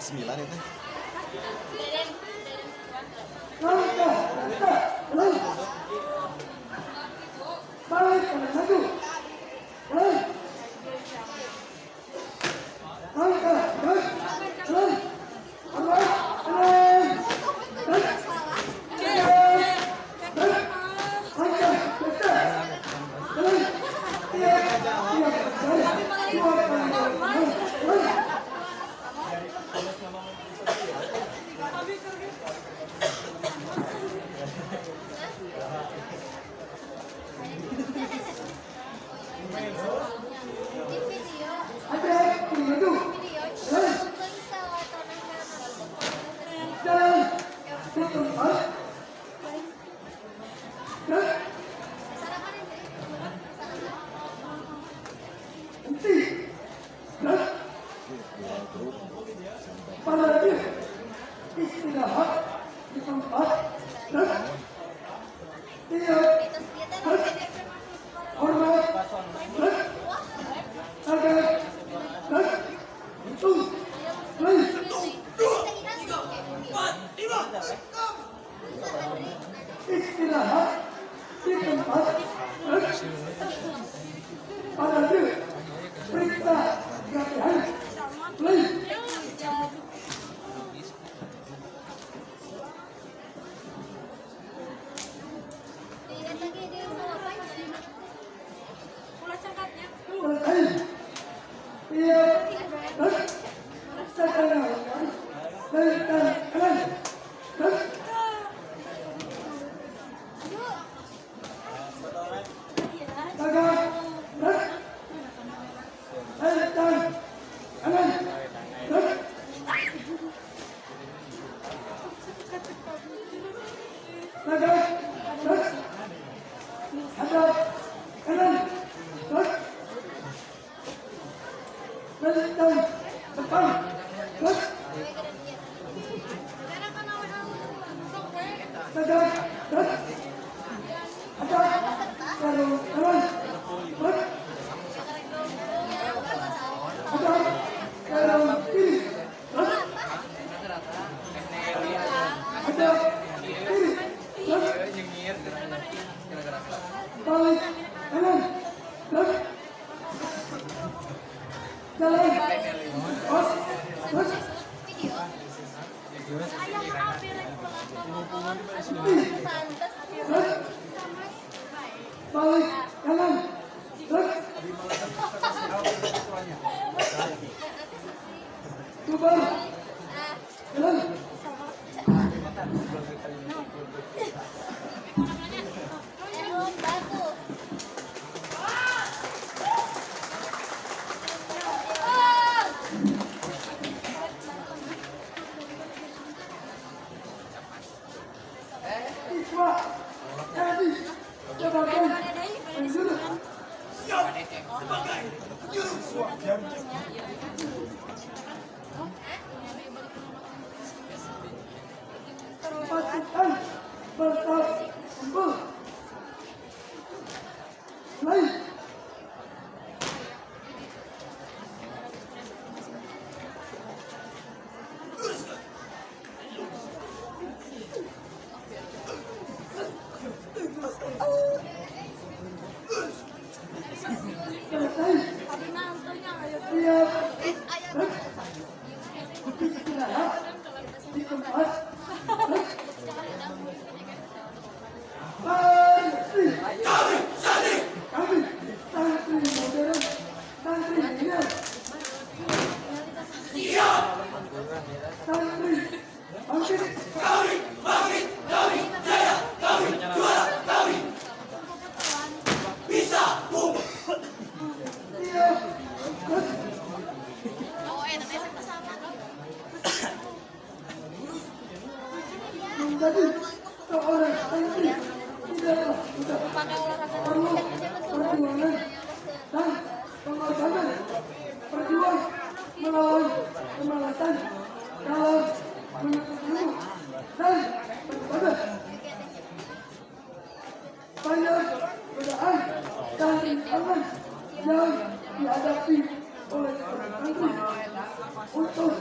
Sembilan itu. Kami pakai olahraga perlu kencang-kencang tuh. perjuangan dan pengorbanan, berjuang melawan kemalasan dalam menuntut ilmu dan beribadah. Banyak godaan dan rintangan yang dihadapi oleh seorang santri untuk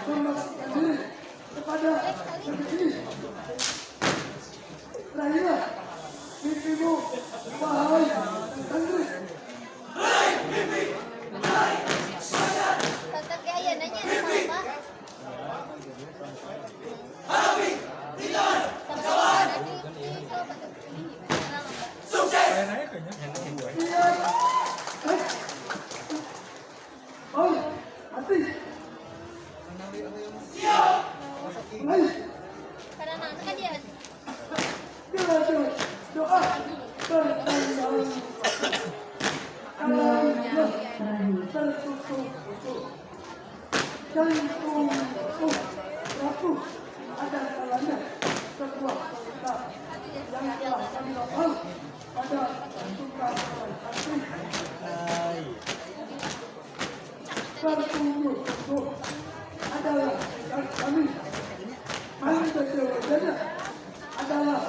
membaktikan diri kepada negeri ini. Raihlah mimpimu, wahai santri. Santet kayak ya nanya sama Pak. Oh, hati. Baik. Karena nanti kan dia Kita doa bertanggung tertutup jantung rapuh ada kalanya sebuah kita yang telah kami lapang pada suka hati bertumbuh adalah yang kami Pancasila adalah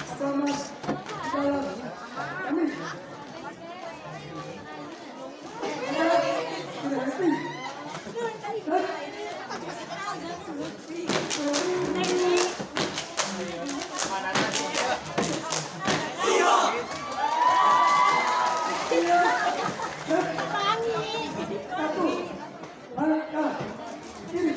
agama dalam kami. Berarti satu langkah kiri.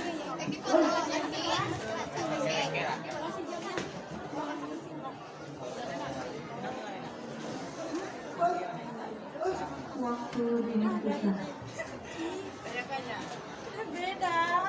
Waktu dihentikan. beda.